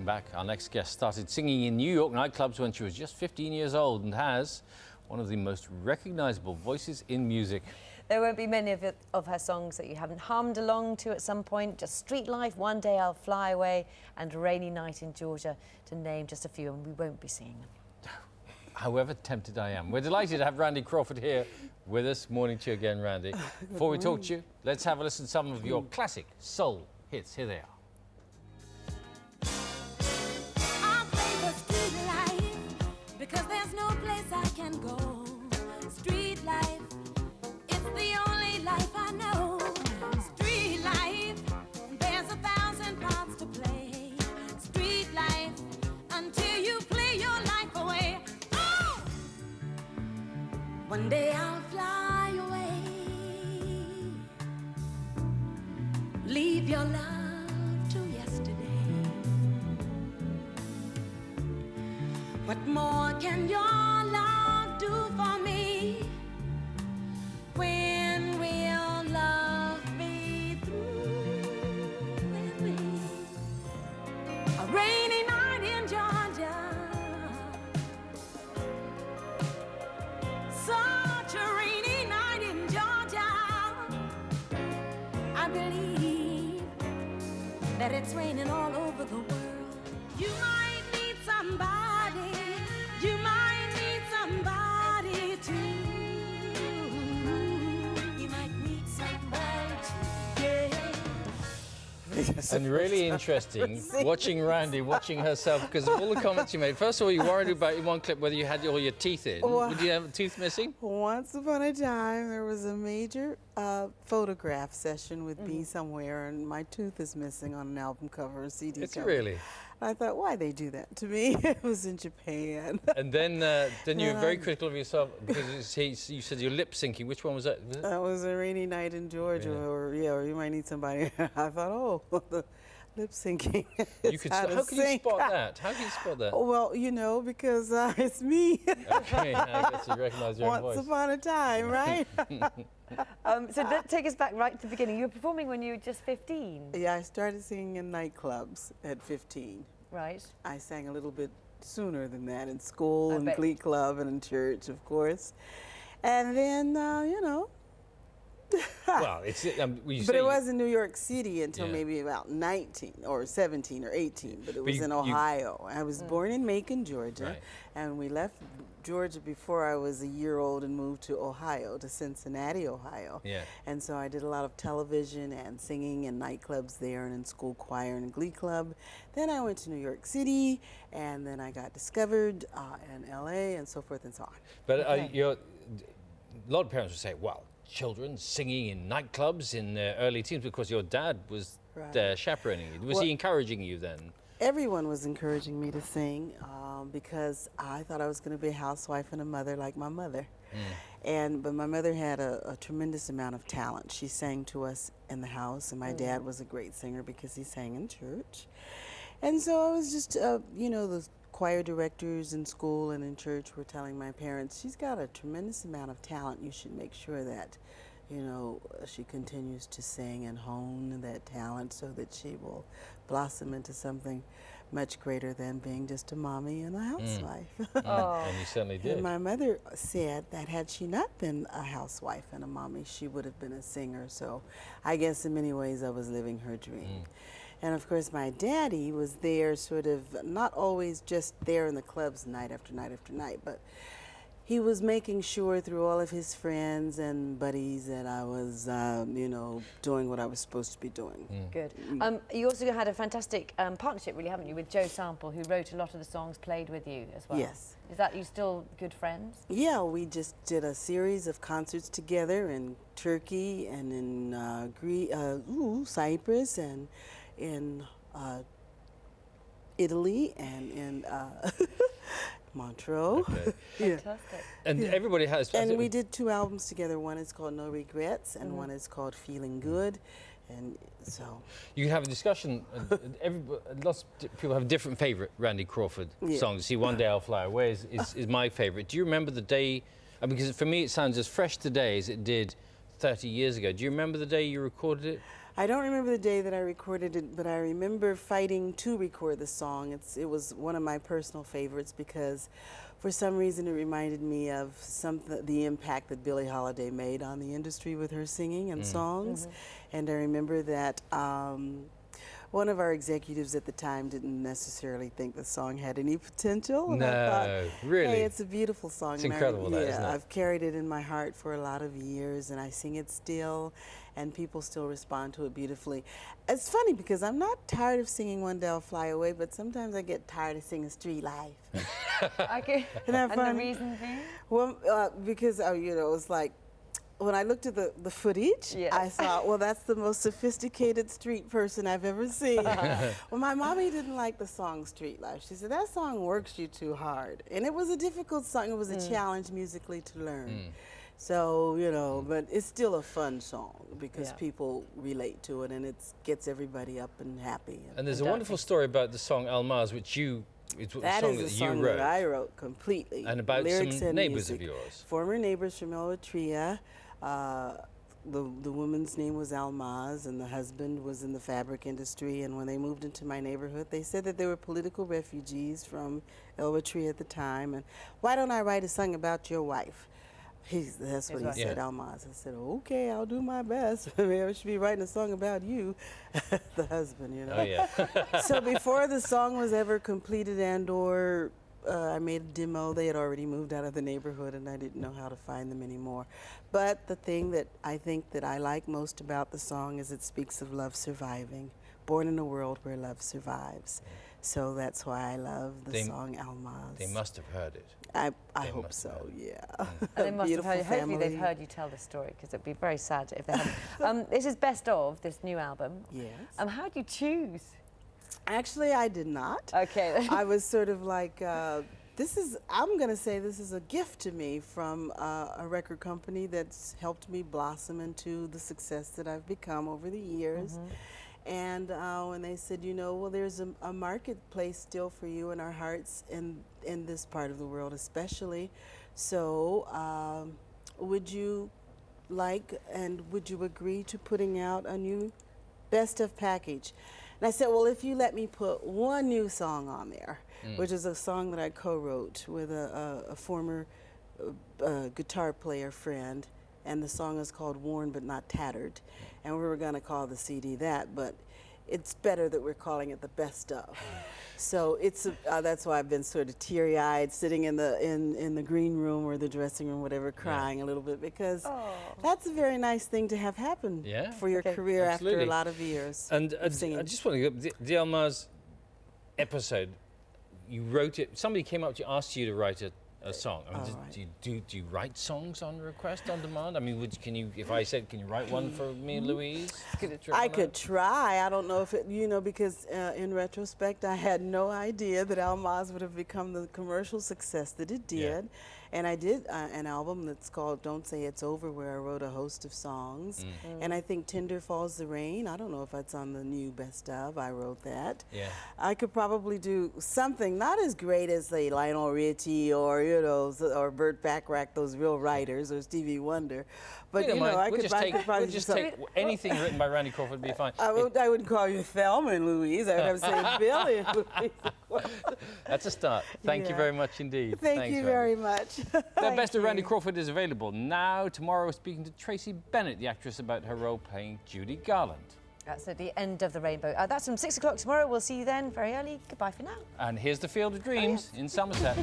back. Our next guest started singing in New York nightclubs when she was just 15 years old and has one of the most recognizable voices in music. There won't be many of her songs that you haven't hummed along to at some point. Just Street Life, One Day I'll Fly Away, and Rainy Night in Georgia, to name just a few, and we won't be singing them. However tempted I am. We're delighted to have Randy Crawford here with us. Morning to you again, Randy. Before we talk to you, let's have a listen to some of your classic soul hits. Here they are. Because there's no place I can go. Street life, it's the only life I know. Street life, there's 1,000 parts to play. Street life, until you play your life away. Oh! One day I'll fly away. Leave your love to yesterday. What more can your love do for me? When will love be through with me? A rainy night in Georgia, such a rainy night in Georgia. I believe that it's raining all over the world. You might need somebody. You might need somebody too. You might need somebody too. Yeah. And really interesting, watching Randy, watching herself, because of all the comments you made. First of all, you worried about in one clip whether you had all your teeth in. Well, Did you have a tooth missing? Once upon a time, there was a major photograph session with me somewhere, and my tooth is missing on an album cover, a CD It's cover. really. I thought, why they do that to me? It was in Japan. And then you were very critical of yourself because you said you're lip syncing. Which one was that? Was it? That was a rainy night in Georgia, Really? or you might need somebody. I thought, oh, the lip syncing. You could. How can you spot that? How can you spot that? Well, you know, because it's me. Okay, I guess you recognise your own voice. Once upon a time, right? So take us back right to the beginning. You were performing when you were just 15. Yeah, I started singing in nightclubs at 15. Right. I sang a little bit sooner than that in school, in bet. Glee Club, and in church, of course. And then, you know. Well, it's. But it was in New York City until Yeah. maybe about 19 or 17 or 18, but it was in you- Ohio. I was born in Macon, Georgia, Right. and we left Georgia before I was a year old and moved to Ohio, to Cincinnati, Ohio. Yeah. And so I did a lot of television and singing in nightclubs there and in school choir and Glee Club. Then I went to New York City, and then I got discovered in LA and so forth and so on. But Okay. a lot of parents would say, well, children singing in nightclubs in their early teens because your dad was Right. chaperoning you. Was Well- he encouraging you then? Everyone was encouraging me to sing because I thought I was going to be a housewife and a mother like my mother. But my mother had a tremendous amount of talent. She sang to us in the house, and my dad was a great singer because he sang in church. And so I was just, you know, the choir directors in school and in church were telling my parents, she's got a tremendous amount of talent. You should make sure that, you know, she continues to sing and hone that talent so that she will blossom into something much greater than being just a mommy and a housewife. And you certainly did. And my mother said that had she not been a housewife and a mommy, she would have been a singer. So I guess in many ways I was living her dream. And of course my daddy was there sort of, not always just there in the clubs night after night after night, but he was making sure through all of his friends and buddies that I was, you know, doing what I was supposed to be doing. Good. You also had a fantastic partnership, really, haven't you, with Joe Sample, who wrote a lot of the songs, played with you as well. Yes. Is that you still good friends? Yeah, we just did a series of concerts together in Turkey and in Cyprus and in Italy and in Montreux. Okay. Fantastic. And everybody has. And we did 2 albums together. One is called No Regrets, and one is called Feeling Good. And so You can have a discussion. Lots of people have a different favourite Randy Crawford songs. See, One Day I'll Fly Away is my favourite. Do you remember the day? Because for me, it sounds as fresh today as it did 30 years ago. Do you remember the day you recorded it? I don't remember the day that I recorded it, but I remember fighting to record the song. It was one of my personal favorites because for some reason it reminded me of the impact that Billie Holiday made on the industry with her singing and songs. And I remember that one of our executives at the time didn't necessarily think the song had any potential. And I thought, really? hey, it's a beautiful song. It's incredible, isn't it? I've carried it in my heart for a lot of years, and I sing it still, and people still respond to it beautifully. It's funny because I'm not tired of singing One Day I'll Fly Away, but sometimes I get tired of singing Street Life. Okay. Isn't that And funny? the reason being? Well, because, you know, it's like, when I looked at the footage, Yes. I thought, well, that's the most sophisticated street person I've ever seen. Well, my mommy didn't like the song Street Life. She said, that song works you too hard. And it was a difficult song. It was a challenge musically to learn. So, you know, but it's still a fun song because people relate to it, and it gets everybody up and happy. And there's a wonderful story about the song Almaz, which it's a That song is a that song you wrote. that I wrote completely. And about lyrics some and neighbors music. of yours. Former neighbors from Eritrea. The woman's name was Almaz, and the husband was in the fabric industry. And when they moved into my neighborhood, they said that they were political refugees from Eritrea at the time. And why don't I write a song about your wife? That's what he said, Almaz. I said, okay, I'll do my best. Maybe I should be writing a song about you, the husband, you know. Oh, yeah. So before the song was ever completed and/or I made a demo, they had already moved out of the neighborhood, and I didn't know how to find them anymore. But the thing that I think that I like most about the song is it speaks of love surviving, born in a world where love survives. So that's why I love the song Almaz. They must have heard it. I hope so, yeah. And they must have heard, hopefully family. they've heard you tell the story, because it'd be very sad if they hadn't. This is Best Of, this new album. Yes. How do you choose? Actually, I did not. Okay. I was sort of like, I'm going to say this is a gift to me from a record company that's helped me blossom into the success that I've become over the years. And when they said, you know, well, there's a marketplace still for you in our hearts in this part of the world especially. So would you like and would you agree to putting out a new Best Of package? And I said, well, if you let me put one new song on there, which is a song that I co-wrote with a former guitar player friend, and the song is called Worn But Not Tattered, and we were going to call the CD that, but it's better that we're calling it the Best Of. So it's that's why I've been sort of teary-eyed, sitting in the green room or the dressing room, whatever, crying a little bit, because that's a very nice thing to have happen for your career after a lot of years. And of singing. I just want to go, the Almaz episode, you wrote it, somebody came up to you, asked you to write a song. I mean, do you write songs on request, on demand? I mean, can you, if I said, can you write one for me and Louise? I could try. I don't know if it, you know, because in retrospect, I had no idea that Almaz would have become the commercial success that it did. Yeah. And I did an album that's called Don't Say It's Over, where I wrote a host of songs. And I think Tender Falls the Rain, I don't know if that's on the new Best Of, I wrote that. Yeah. I could probably do something not as great as, say, Lionel Richie or, you know, or Burt Bacharach, those real writers, or Stevie Wonder. But, you know, I could probably just take anything written by Randy Crawford would be fine. I wouldn't call you Thelma and Louise. I would have to say Billy and Louise. That's a start. Thank you very much indeed. Thanks, you very much. The Best of Randy Crawford is available now. Tomorrow we're speaking to Tracy Bennett, the actress, about her role playing Judy Garland. That's at the end of the rainbow. That's from 6 o'clock tomorrow. We'll see you then very early. Goodbye for now. And here's the Field of Dreams in Somerset.